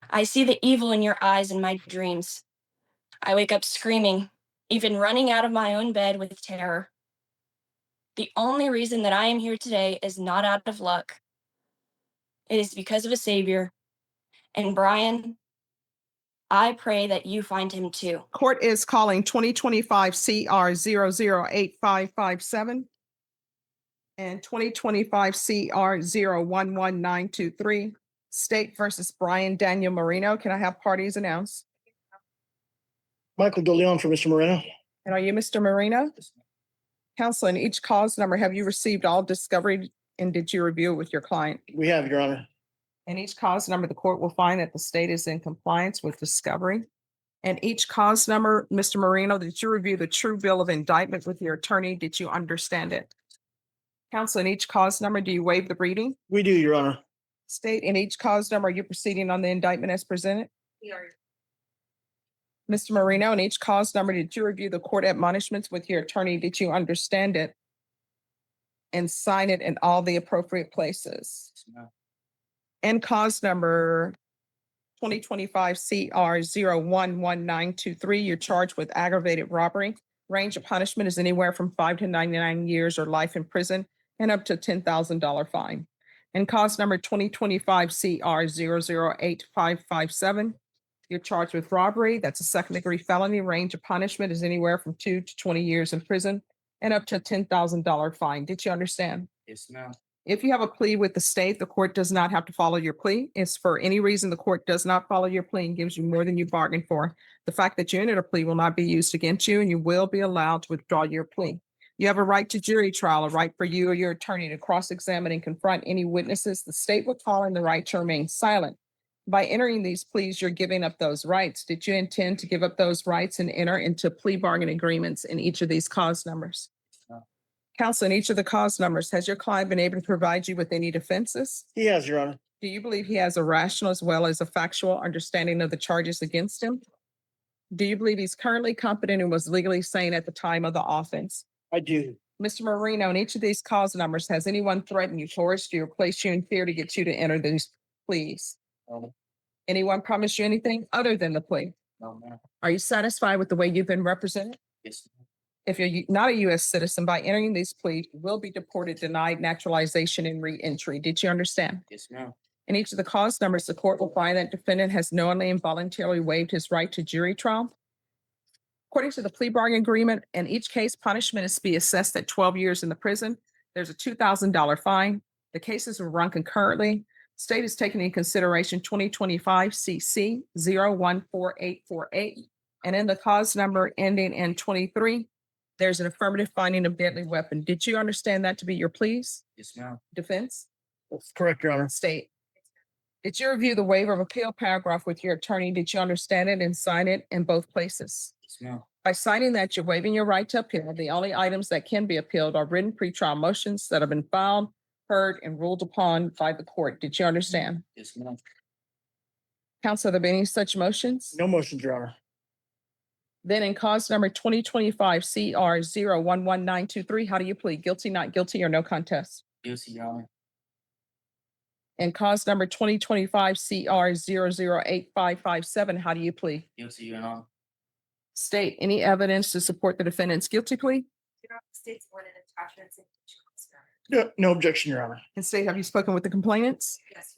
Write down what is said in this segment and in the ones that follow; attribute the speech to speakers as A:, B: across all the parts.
A: I see the evil in your eyes in my dreams. I wake up screaming, even running out of my own bed with terror. The only reason that I am here today is not out of luck. It is because of a savior. And Brian, I pray that you find him too.
B: Court is calling 2025 CR 008557 and 2025 CR 011923, State versus Brian Daniel Marino. Can I have parties announced?
C: Michael DeLeon for Mr. Marino.
B: And are you Mr. Marino? Counsel, in each cause number, have you received all discovery and did you review it with your client?
C: We have, Your Honor.
B: In each cause number, the court will find that the state is in compliance with discovery. And each cause number, Mr. Marino, did you review the true bill of indictment with your attorney? Did you understand it? Counsel, in each cause number, do you waive the reading?
C: We do, Your Honor.
B: State, in each cause number, are you proceeding on the indictment as presented? Mr. Marino, in each cause number, did you review the court admonishments with your attorney? Did you understand it? And sign it in all the appropriate places? And cause number 2025 CR 011923, you're charged with aggravated robbery. Range of punishment is anywhere from 5 to 99 years or life in prison and up to a $10,000 fine. And cause number 2025 CR 008557, you're charged with robbery. That's a second-degree felony. Range of punishment is anywhere from 2 to 20 years in prison and up to a $10,000 fine. Did you understand?
D: Yes, ma'am.
B: If you have a plea with the state, the court does not have to follow your plea. If for any reason the court does not follow your plea and gives you more than you bargained for, the fact that you entered a plea will not be used against you and you will be allowed to withdraw your plea. You have a right to jury trial, a right for you or your attorney to cross-examine and confront any witnesses. The state will call in the right to remain silent. By entering these pleas, you're giving up those rights. Did you intend to give up those rights and enter into plea bargain agreements in each of these cause numbers? Counsel, in each of the cause numbers, has your client been able to provide you with any defenses?
C: He has, Your Honor.
B: Do you believe he has a rational as well as a factual understanding of the charges against him? Do you believe he's currently competent and was legally sane at the time of the offense?
C: I do.
B: Mr. Marino, in each of these cause numbers, has anyone threatened you, coerced you, or placed you in fear to get you to enter these pleas?
D: No,
B: Anyone promised you anything other than the plea?
D: no, ma'am.
B: Are you satisfied with the way you've been represented?
D: Yes, ma'am.
B: If you're not a U.S. citizen, by entering these pleas, you will be deported, denied naturalization, and re-entry. Did you understand?
D: Yes, ma'am.
B: In each of the cause numbers, the court will find that defendant has knowingly and voluntarily waived his right to jury trial. According to the plea bargain agreement, in each case, punishment is to be assessed at 12 years in the prison. There's a $2,000 fine. The cases will run concurrently. State is taking into consideration 2025 CC 014848. And in the cause number ending in 23, there's an affirmative finding of deadly weapon. Did you understand that to be your pleas?
D: Yes, ma'am.
B: Defense?
C: That's correct, Your Honor.
B: State. Did you review the waiver of appeal paragraph with your attorney? Did you understand it and sign it in both places?
D: Yes, ma'am.
B: By signing that, you're waiving your right to appeal. The only items that can be appealed are written pretrial motions that have been filed, heard, and ruled upon by the court. Did you understand?
D: Yes, ma'am.
B: Counsel, have there been any such motions?
C: No motions, Your Honor.
B: Then in cause number 2025 CR 011923, how do you plead? Guilty, not guilty, or no contest?
D: Guilty, Your Honor.
B: And cause number 2025 CR 008557, how do you plead?
D: Guilty, Your Honor.
B: State, any evidence to support the defendant's guilty plea?
C: No objection, Your Honor.
B: And state, have you spoken with the complainants?
A: Yes.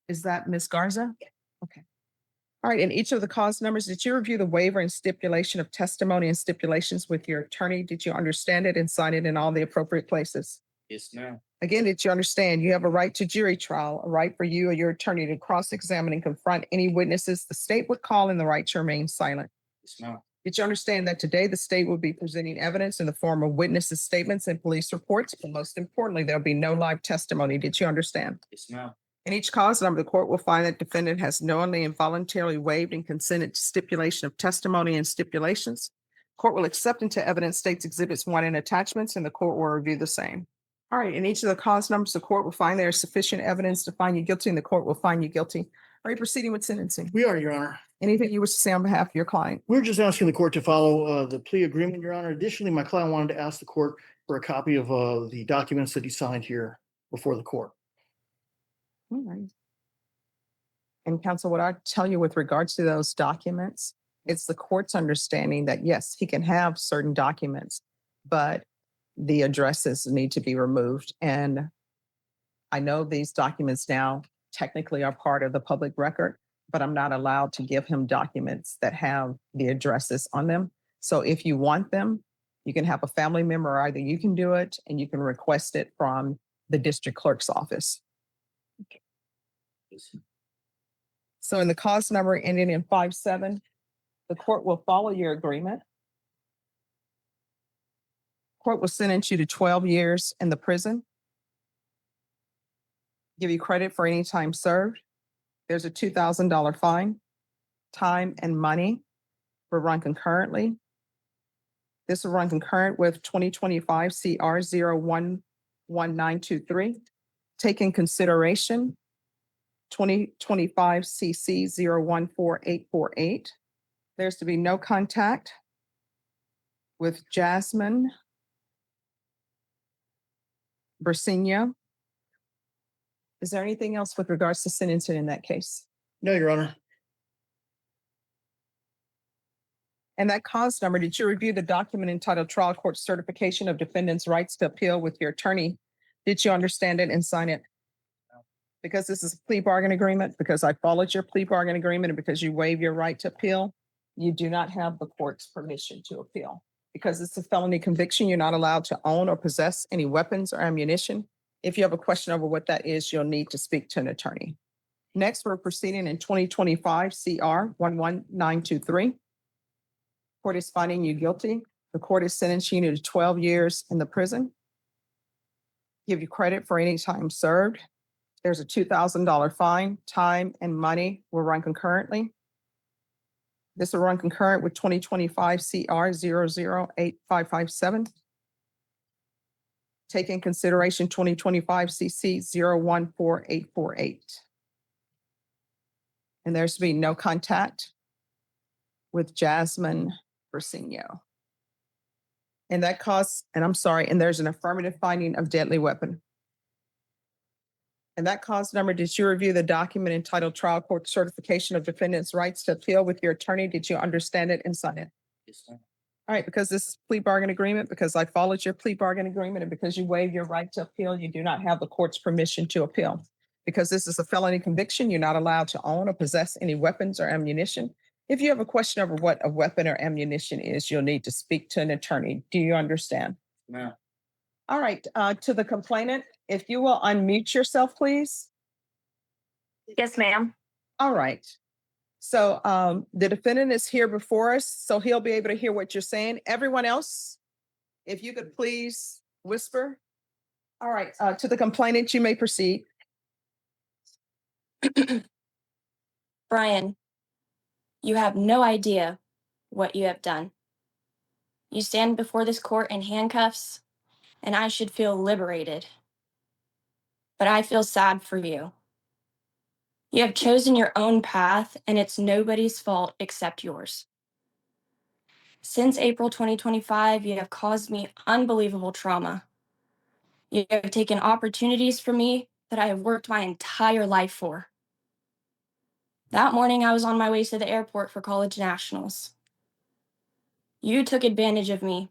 B: Is that Ms. Garza? Okay. All right, in each of the cause numbers, did you review the waiver and stipulation of testimony and stipulations with your attorney? Did you understand it and sign it in all the appropriate places?
D: Yes, ma'am.
B: Again, did you understand you have a right to jury trial, a right for you or your attorney to cross-examine and confront any witnesses the state would call in the right to remain silent?
D: Yes, ma'am.
B: Did you understand that today the state will be presenting evidence in the form of witnesses' statements and police reports, but most importantly, there'll be no live testimony? Did you understand?
D: Yes, ma'am.
B: In each cause number, the court will find that defendant has knowingly and voluntarily waived and consented to stipulation of testimony and stipulations. Court will accept into evidence states exhibits 1 and attachments, and the court will review the same. All right, in each of the cause numbers, the court will find there is sufficient evidence to find you guilty, and the court will find you guilty. Are you proceeding with sentencing?
C: We are, Your Honor.
B: Anything you wish to say on behalf of your client?
C: We're just asking the court to follow the plea agreement, Your Honor. Additionally, my client wanted to ask the court for a copy of the documents that he signed here before the court.
B: All right. And counsel, what I tell you with regards to those documents, it's the court's understanding that yes, he can have certain documents, but the addresses need to be removed. And I know these documents now technically are part of the public record, but I'm not allowed to give him documents that have the addresses on them. So if you want them, you can have a family member, or either you can do it and you can request it from the district clerk's office. So in the cause number ending in 57, the court will follow your agreement. Court will sentence you to 12 years in the prison. Give you credit for any time served. There's a $2,000 fine. Time and money will run concurrently. This will run concurrent with 2025 CR 011923. Take in consideration 2025 CC 014848. There's to be no contact with Jasmine Bersinho. Is there anything else with regards to sentencing in that case?
C: No, Your Honor.
B: And that cause number, did you review the document entitled Trial Court Certification of Defendant's Rights to Appeal with your attorney? Did you understand it and sign it? Because this is a plea bargain agreement, because I followed your plea bargain agreement, and because you waive your right to appeal, you do not have the court's permission to appeal. Because it's a felony conviction, you're not allowed to own or possess any weapons or ammunition. If you have a question over what that is, you'll need to speak to an attorney. Next, we're proceeding in 2025 CR 11923. Court is finding you guilty. The court is sentencing you to 12 years in the prison. Give you credit for any time served. There's a $2,000 fine. Time and money will run concurrently. This will run concurrent with 2025 CR 008557. Take in consideration 2025 CC 014848. And there's to be no contact with Jasmine Bersinho. And that cause, and I'm sorry, and there's an affirmative finding of deadly weapon. And that cause number, did you review the document entitled Trial Court Certification of Defendant's Rights to Appeal with your attorney? Did you understand it and sign it?
D: Yes, sir.
B: All right, because this is plea bargain agreement, because I followed your plea bargain agreement, and because you waive your right to appeal, you do not have the court's permission to appeal. Because this is a felony conviction, you're not allowed to own or possess any weapons or ammunition. If you have a question over what a weapon or ammunition is, you'll need to speak to an attorney. Do you understand?
D: No.
B: All right, to the complainant, if you will unmute yourself, please.
A: Yes, ma'am.
B: All right. So the defendant is here before us, so he'll be able to hear what you're saying. Everyone else, if you could please whisper. All right, to the complainant, you may proceed.
A: Brian, you have no idea what you have done. You stand before this court in handcuffs, and I should feel liberated. But I feel sad for you. You have chosen your own path, and it's nobody's fault except yours. Since April 2025, you have caused me unbelievable trauma. You have taken opportunities from me that I have worked my entire life for. That morning, I was on my way to the airport for college nationals. You took advantage of me,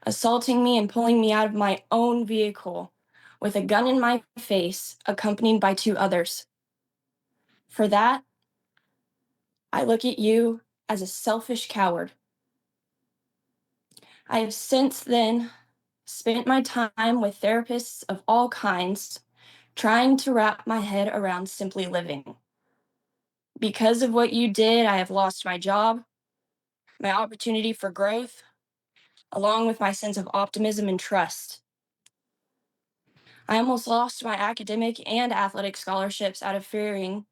A: assaulting me and pulling me out of my own vehicle with a gun in my face, accompanied by 2 others. For that, I look at you as a selfish coward. I have since then spent my time with therapists of all kinds, trying to wrap my head around simply living. Because of what you did, I have lost my job, my opportunity for growth, along with my sense of optimism and trust. I almost lost my academic and athletic scholarships out of fearing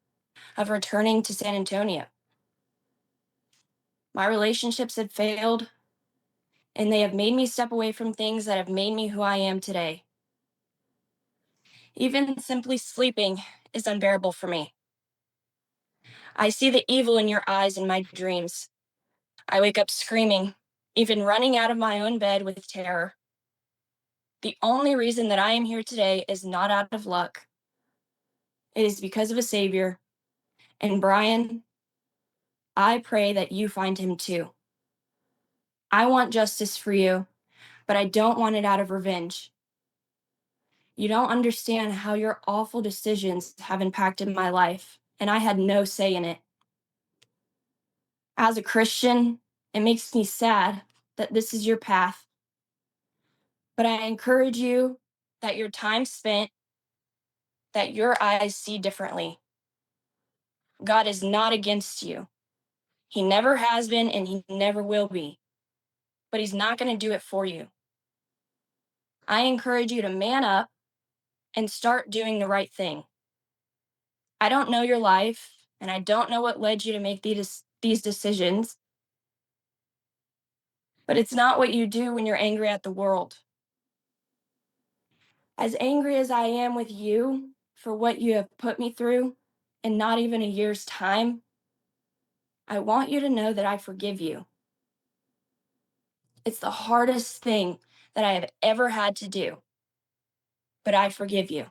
A: of returning to San Antonio. My relationships had failed, and they have made me step away from things that have made me who I am today. Even simply sleeping is unbearable for me. I see the evil in your eyes in my dreams. I wake up screaming, even running out of my own bed with terror. The only reason that I am here today is not out of luck. It is because of a Savior. And Brian, I pray that you find him too. I want justice for you, but I don't want it out of revenge. You don't understand how your awful decisions have impacted my life, and I had no say in it. As a Christian, it makes me sad that this is your path. But I encourage you that your time spent, that your eyes see differently. God is not against you. He never has been and he never will be. But he's not going to do it for you. I encourage you to man up and start doing the right thing. I don't know your life, and I don't know what led you to make these decisions. But it's not what you do when you're angry at the world. As angry as I am with you for what you have put me through in not even a year's time, I want you to know that I forgive you. It's the hardest thing that I have ever had to do, but I forgive you.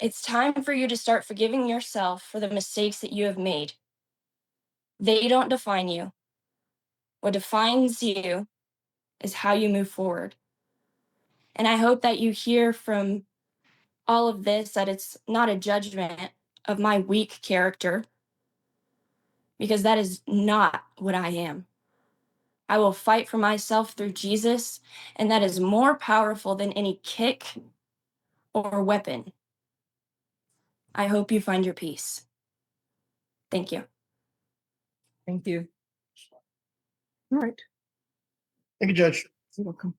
A: It's time for you to start forgiving yourself for the mistakes that you have made. They don't define you. What defines you is how you move forward. And I hope that you hear from all of this that it's not a judgment of my weak character, because that is not what I am. I will fight for myself through Jesus, and that is more powerful than any kick or weapon. I hope you find your peace. Thank you.
B: Thank you. All right.
C: Thank you, Judge.
B: You're welcome.